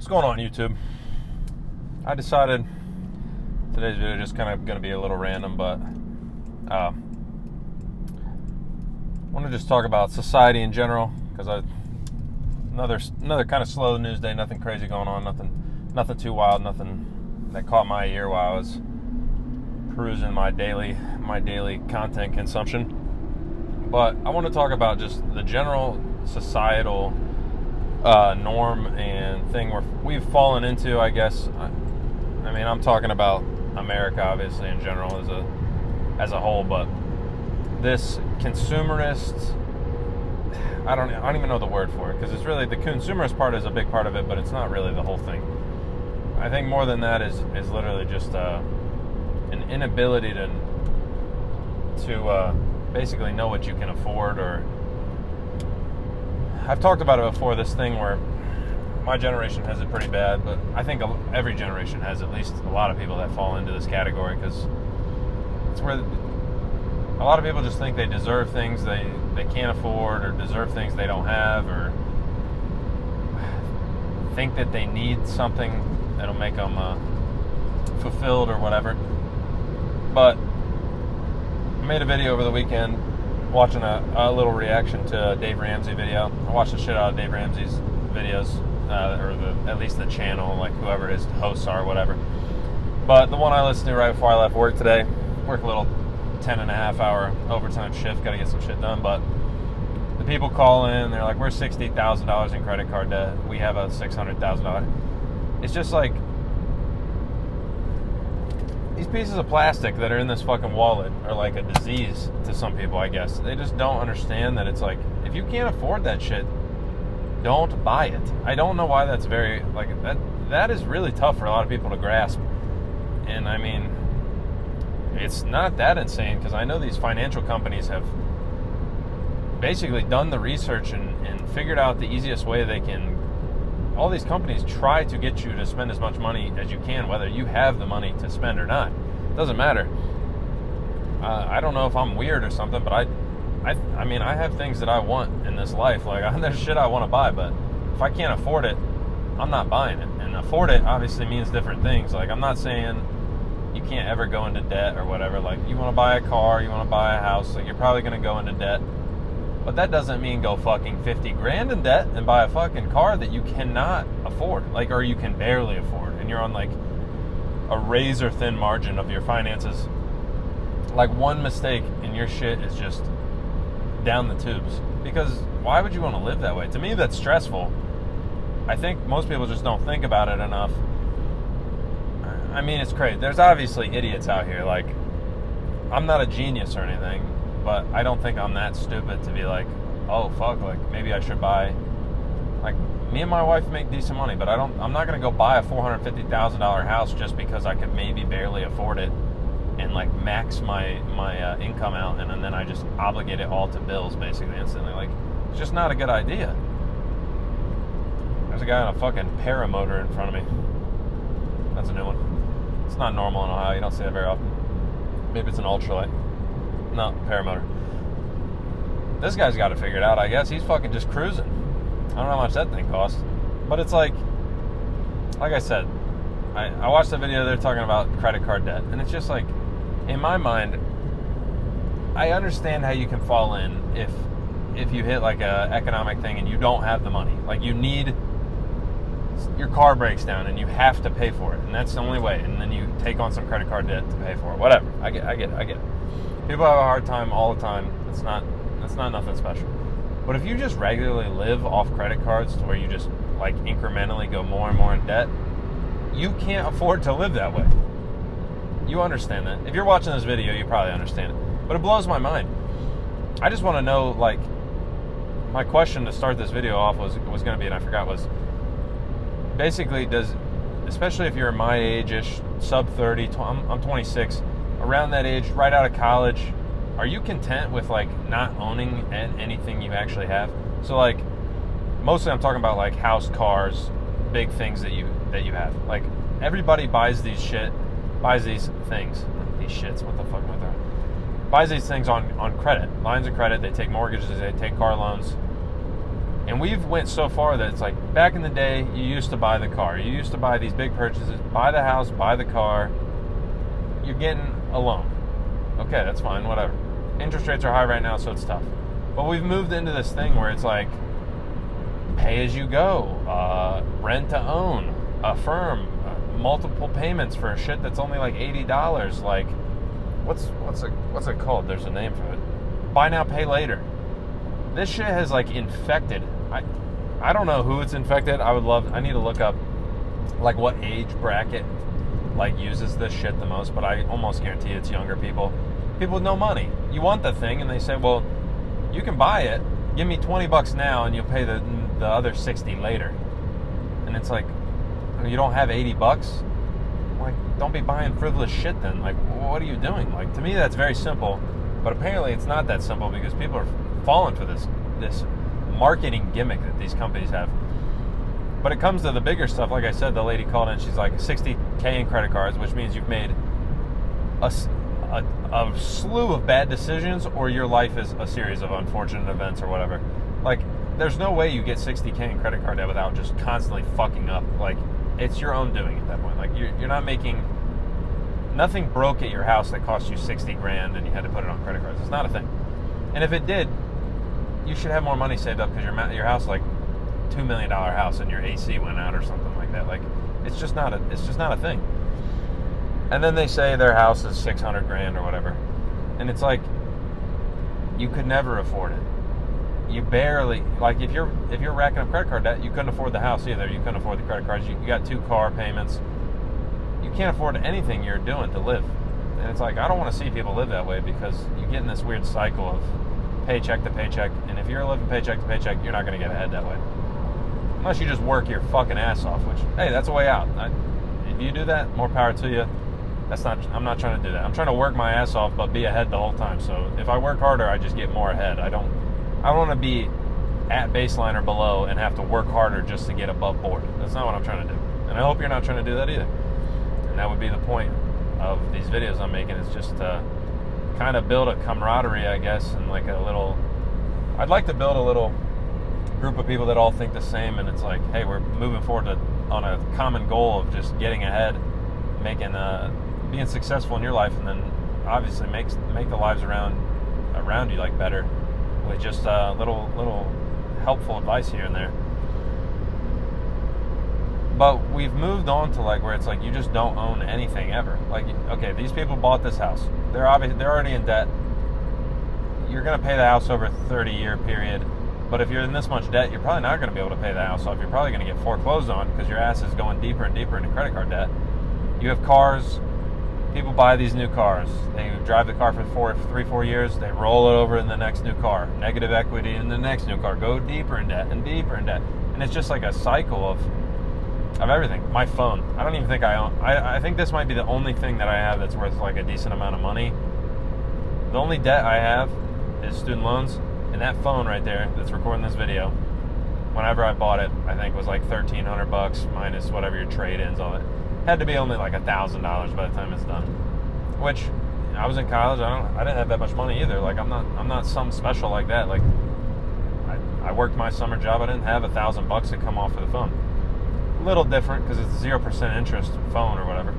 What's going on, YouTube? I decided today's video is just kind of going to be a little random, but I want to just talk about society in general, because another kind of slow news day, nothing crazy going on, nothing too wild, nothing that caught my ear while I was perusing my daily content consumption. But I want to talk about just the general societal norm and thing we've fallen into, I guess. I mean, I'm talking about America, obviously, in general as a whole, but this consumerist, I don't even know the word for it, because it's really, the consumerist part is a big part of it, but it's not really the whole thing. I think more than that is literally just an inability to basically know what you can afford. Or I've talked about it before, this thing where my generation has it pretty bad, but I think every generation has at least a lot of people that fall into this category, because it's where a lot of people just think they deserve things they can't afford, or deserve things they don't have, or think that they need something that'll make them fulfilled or whatever. But I made a video over the weekend watching a little reaction to a Dave Ramsey video. I watched the shit out of Dave Ramsey's videos, or at least the channel, like whoever his hosts are, whatever. But the one I listened to right before I left work today, work a little 10.5-hour overtime shift, got to get some shit done, but the people call in, they're like, we're $60,000 in credit card debt, we have a $600,000. It's just like, these pieces of plastic that are in this fucking wallet are like a disease to some people, I guess. They just don't understand that it's like, if you can't afford that shit, don't buy it. I don't know why that's very, like, that is really tough for a lot of people to grasp. And I mean, it's not that insane, because I know these financial companies have basically done the research and figured out the easiest way they can. All these companies try to get you to spend as much money as you can, whether you have the money to spend or not. It doesn't matter. I don't know if I'm weird or something, but I mean, I have things that I want in this life. Like, there's shit I want to buy, but if I can't afford it, I'm not buying it. And afford it obviously means different things. Like, I'm not saying you can't ever go into debt or whatever. Like, you want to buy a car, you want to buy a house, like, you're probably going to go into debt. But that doesn't mean go fucking 50 grand in debt and buy a fucking car that you cannot afford, like, or you can barely afford, and you're on like a razor thin margin of your finances. Like, one mistake and your shit is just down the tubes. Because why would you want to live that way? To me, that's stressful. I think most people just don't think about it enough. I mean, it's crazy. There's obviously idiots out here. Like, I'm not a genius or anything, but I don't think I'm that stupid to be like, oh fuck, like, maybe I should buy. Like, me and my wife make decent money, but I'm not gonna go buy a $450,000 house just because I could maybe barely afford it, and like max my income out, and then I just obligate it all to bills basically instantly. Like, it's just not a good idea. There's a guy on a fucking paramotor in front of me. That's a new one. It's not normal in Ohio. You don't see that very often. Maybe it's an ultralight. No, paramotor. This guy's got it figured out, I guess. He's fucking just cruising. I don't know how much that thing costs. But it's like I said, I watched the video, they're talking about credit card debt. And it's just like, in my mind, I understand how you can fall in if you hit like a economic thing and you don't have the money. Like, you need, your car breaks down and you have to pay for it. And that's the only way. And then you take on some credit card debt to pay for it. Whatever. I get it. People have a hard time all the time. That's not nothing special. But if you just regularly live off credit cards to where you just like incrementally go more and more in debt, you can't afford to live that way. You understand that. If you're watching this video, you probably understand it. But it blows my mind. I just want to know, like, my question to start this video off was going to be, and I forgot, was basically, especially if you're my age-ish, sub 30, I'm 26, around that age, right out of college, are you content with like not owning anything you actually have? So like, mostly I'm talking about like house, cars, big things that you have. Like, everybody buys these things. These shits, what the fuck am I doing? Buys these things on credit, lines of credit. They take mortgages, they take car loans. And we've went so far that it's like, back in the day, you used to buy the car. You used to buy these big purchases, buy the house, buy the car. You're getting a loan. Okay, that's fine, whatever. Interest rates are high right now, so it's tough. But we've moved into this thing where it's like, pay as you go, rent to own, Affirm, multiple payments for shit that's only like $80. Like, what's it called? There's a name for it. Buy now, pay later. This shit has like infected. I don't know who it's infected. I need to look up like what age bracket like uses this shit the most, but I almost guarantee it's younger people. People with no money. You want the thing and they say, well, you can buy it. Give me $20 now and you'll pay the other 60 later. And it's like, you don't have $80? Like, don't be buying frivolous shit then. Like, what are you doing? Like, to me, that's very simple. But apparently it's not that simple because people are falling for this marketing gimmick that these companies have. But it comes to the bigger stuff. Like I said, the lady called in. She's like, $60K in credit cards, which means you've made a slew of bad decisions, or your life is a series of unfortunate events or whatever. Like, there's no way you get $60K in credit card debt without just constantly fucking up. Like, it's your own doing at that point. Like, you're not making... Nothing broke at your house that cost you 60 grand and you had to put it on credit cards. It's not a thing. And if it did, you should have more money saved up because your house is like $2 million house and your AC went out or something like that. Like, it's just not a thing. And then they say their house is 600 grand or whatever. And it's like, you could never afford it. You barely, like, if you're racking up credit card debt, you couldn't afford the house either. You couldn't afford the credit cards. You got 2 car payments. You can't afford anything you're doing to live. And it's like, I don't want to see people live that way because you get in this weird cycle of paycheck to paycheck. And if you're living paycheck to paycheck, you're not going to get ahead that way. Unless you just work your fucking ass off, which, hey, that's a way out. If you do that, more power to you. I'm not trying to do that. I'm trying to work my ass off, but be ahead the whole time. So if I work harder, I just get more ahead. I don't want to be at baseline or below and have to work harder just to get above board. That's not what I'm trying to do. And I hope you're not trying to do that either. And that would be the point of these videos I'm making, is just to kind of build a camaraderie, I guess, and like I'd like to build a little group of people that all think the same, and it's like, hey, we're moving forward on a common goal of just getting ahead, being successful in your life, and then obviously make the lives around you like better with just little helpful advice here and there. But we've moved on to like where it's like you just don't own anything ever. Like, okay, these people bought this house. They're already in debt. You're going to pay the house over a 30-year period. But if you're in this much debt, you're probably not going to be able to pay the house off. You're probably going to get foreclosed on because your ass is going deeper and deeper into credit card debt. You have cars. People buy these new cars. They drive the car for 3-4 years. They roll it over in the next new car. Negative equity in the next new car. Go deeper in debt and deeper in debt. And it's just like a cycle of everything. My phone. I don't even think I own. I think this might be the only thing that I have that's worth like a decent amount of money. The only debt I have is student loans. And that phone right there that's recording this video, whenever I bought it, I think was like $1,300 minus whatever your trade-ins on it. Had to be only like $1,000 by the time it's done. Which, I was in college. I didn't have that much money either. Like, I'm not something special like that. Like, I worked my summer job. I didn't have $1,000 to come off for the phone. A little different because it's 0% interest phone or whatever.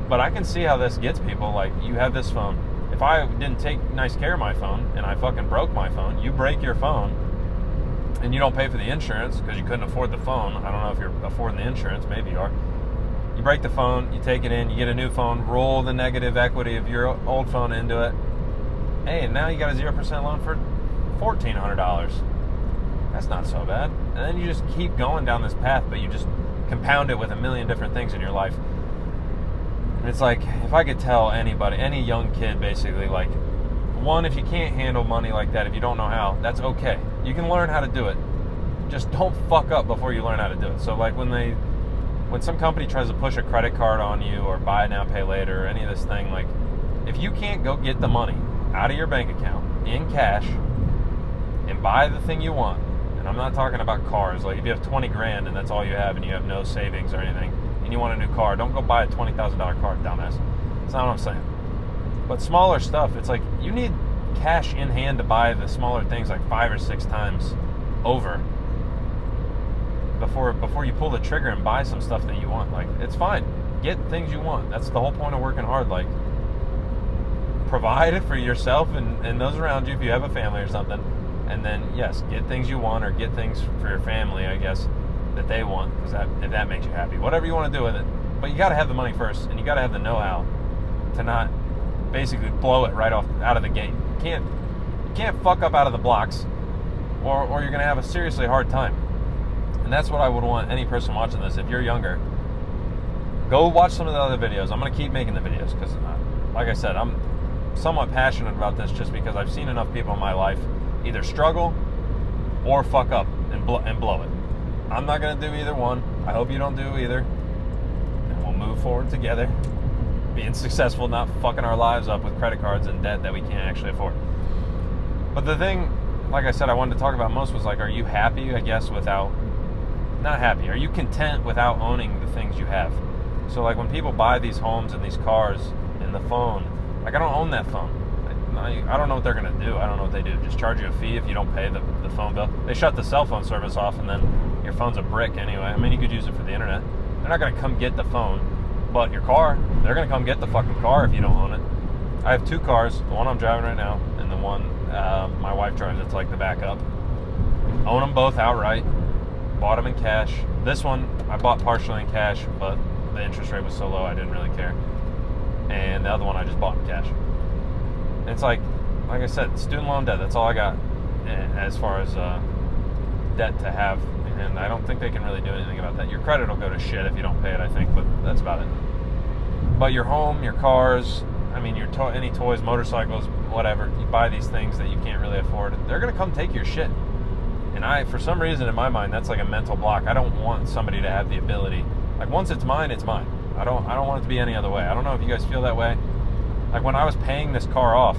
But I can see how this gets people. Like, you have this phone. If I didn't take nice care of my phone and I fucking broke my phone, you break your phone and you don't pay for the insurance because you couldn't afford the phone. I don't know if you're affording the insurance. Maybe you are. You break the phone, you take it in, you get a new phone, roll the negative equity of your old phone into it. Hey, and now you got a 0% loan for $1,400. That's not so bad. And then you just keep going down this path, but you just compound it with a million different things in your life. And it's like, if I could tell anybody, any young kid basically, like, one, if you can't handle money like that, if you don't know how, that's okay. You can learn how to do it. Just don't fuck up before you learn how to do it. So like when some company tries to push a credit card on you or buy now, pay later or any of this thing, like, if you can't go get the money out of your bank account in cash and buy the thing you want, and I'm not talking about cars, like if you have 20 grand and that's all you have and you have no savings or anything, and you want a new car, don't go buy a $20,000 car, dumbass. That's not what I'm saying. But smaller stuff, it's like you need cash in hand to buy the smaller things like 5 or 6 times over before you pull the trigger and buy some stuff that you want. Like, it's fine. Get things you want. That's the whole point of working hard. Like, provide for yourself and those around you if you have a family or something. And then, yes, get things you want, or get things for your family, I guess, that they want, because if that makes you happy. Whatever you want to do with it. But you got to have the money first, and you got to have the know-how to not basically blow it right off out of the gate. You can't fuck up out of the blocks, or you're going to have a seriously hard time. And that's what I would want any person watching this. If you're younger, go watch some of the other videos. I'm going to keep making the videos because, like I said, I'm somewhat passionate about this just because I've seen enough people in my life either struggle or fuck up and blow it. I'm not going to do either one. I hope you don't do either. And we'll move forward together, being successful, not fucking our lives up with credit cards and debt that we can't actually afford. But the thing, like I said, I wanted to talk about most was like, are you happy, I guess, without, not happy, are you content without owning the things you have? So like when people buy these homes and these cars and the phone, like I don't own that phone. I don't know what they're going to do. I don't know what they do. Just charge you a fee if you don't pay the phone bill. They shut the cell phone service off, and then your phone's a brick anyway. I mean, you could use it for the internet. They're not going to come get the phone. But your car, they're going to come get the fucking car if you don't own it. I have two cars. The one I'm driving right now, and the one my wife drives. It's like the backup. Own them both outright. Bought them in cash. This one, I bought partially in cash, but the interest rate was so low I didn't really care. And the other one I just bought in cash. It's like I said, student loan debt, that's all I got as far as debt to have. And I don't think they can really do anything about that. Your credit will go to shit if you don't pay it, I think, but that's about it. But your home, your cars, I mean, any toys, motorcycles, whatever, you buy these things that you can't really afford, they're going to come take your shit. And for some reason in my mind, that's like a mental block. I don't want somebody to have the ability. Like, once it's mine, it's mine. I don't want it to be any other way. I don't know if you guys feel that way. Like, when I was paying this car off,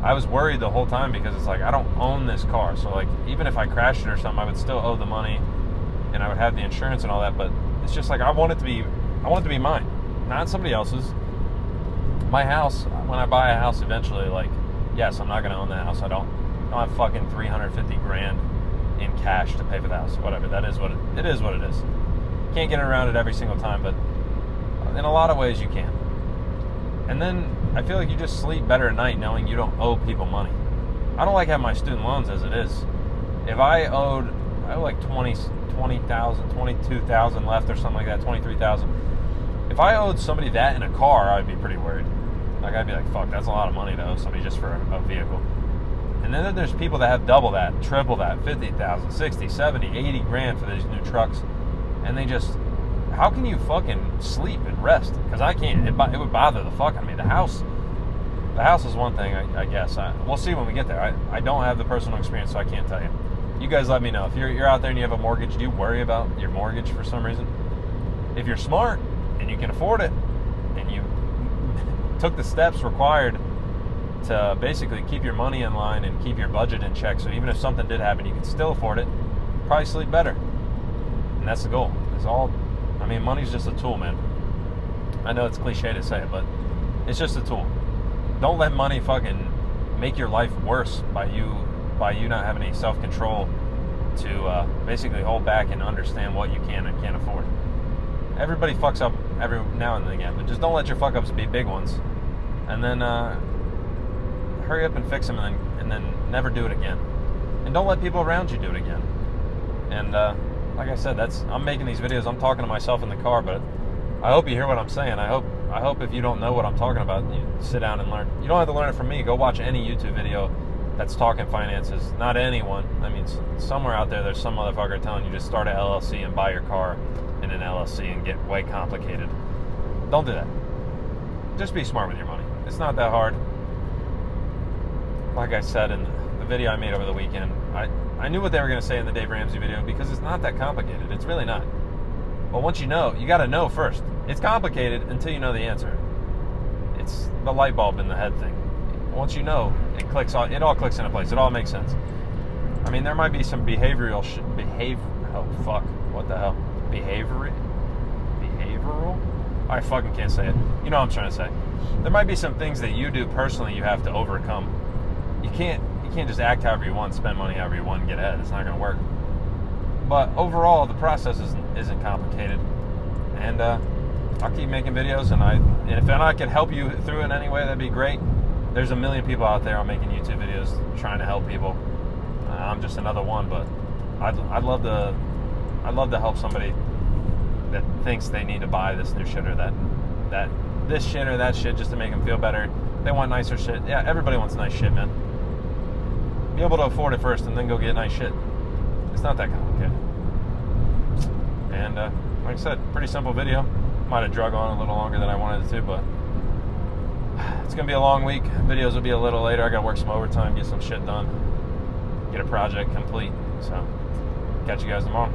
I was worried the whole time because it's like, I don't own this car. So, like, even if I crashed it or something, I would still owe the money and I would have the insurance and all that. But it's just like, I want it to be mine, not somebody else's. My house, when I buy a house eventually, like, yes, I'm not going to own the house. I don't have fucking $350,000 in cash to pay for the house. Whatever. That is what it is. What it is. Can't get around it every single time, but in a lot of ways you can. And then I feel like you just sleep better at night knowing you don't owe people money. I don't like having my student loans as it is. If I owe like $20,000, $22,000 left or something like that, $23,000. If I owed somebody that in a car, I'd be pretty worried. Like, I'd be like, fuck, that's a lot of money to owe somebody just for a vehicle. And then there's people that have double that, triple that, $50,000, 60, 70, 80 grand for these new trucks. And they just, how can you fucking sleep and rest? Because I can't. It would bother the fuck out of me. The house is one thing, I guess. We'll see when we get there. I don't have the personal experience, so I can't tell you. You guys let me know. If you're out there and you have a mortgage, do you worry about your mortgage for some reason? If you're smart and you can afford it, and you took the steps required to basically keep your money in line and keep your budget in check, so even if something did happen, you can still afford it, probably sleep better. And that's the goal. I mean, money's just a tool, man. I know it's cliche to say it, but it's just a tool. Don't let money fucking make your life worse by you not having any self-control to basically hold back and understand what you can and can't afford. Everybody fucks up every now and again, but just don't let your fuck-ups be big ones. And then hurry up and fix them, and then never do it again. And don't let people around you do it again. And like I said, I'm making these videos, I'm talking to myself in the car, but I hope you hear what I'm saying. I hope if you don't know what I'm talking about, you sit down and learn. You don't have to learn it from me. Go watch any YouTube video that's talking finances. Not anyone. I mean, somewhere out there's some motherfucker telling you just start an LLC and buy your car in an LLC and get way complicated. Don't do that. Just be smart with your money. It's not that hard. Like I said in the video I made over the weekend, I knew what they were going to say in the Dave Ramsey video because it's not that complicated. It's really not. But once you know, you got to know first. It's complicated until you know the answer. It's the light bulb in the head thing. Once you know, it all clicks into place. It all makes sense. I mean, there might be some behavioral. What the hell? Behavioral? I fucking can't say it. You know what I'm trying to say. There might be some things that you do personally you have to overcome. You can't just act however you want, spend money however you want, and get ahead. It's not going to work. But overall, the process isn't complicated, and I'll keep making videos. And if I could help you through it in any way, that'd be great. There's a million people out there making YouTube videos trying to help people. I'm just another one, but I'd love to help somebody that thinks they need to buy this new shit or that this shit or that shit just to make them feel better. They want nicer shit. Yeah, everybody wants nice shit, man. Be able to afford it first and then go get nice shit. It's not that complicated. And like I said, pretty simple video. Might have drug on a little longer than I wanted it to, but it's gonna be a long week. Videos will be a little later. I gotta work some overtime, get some shit done, get a project complete. So catch you guys tomorrow.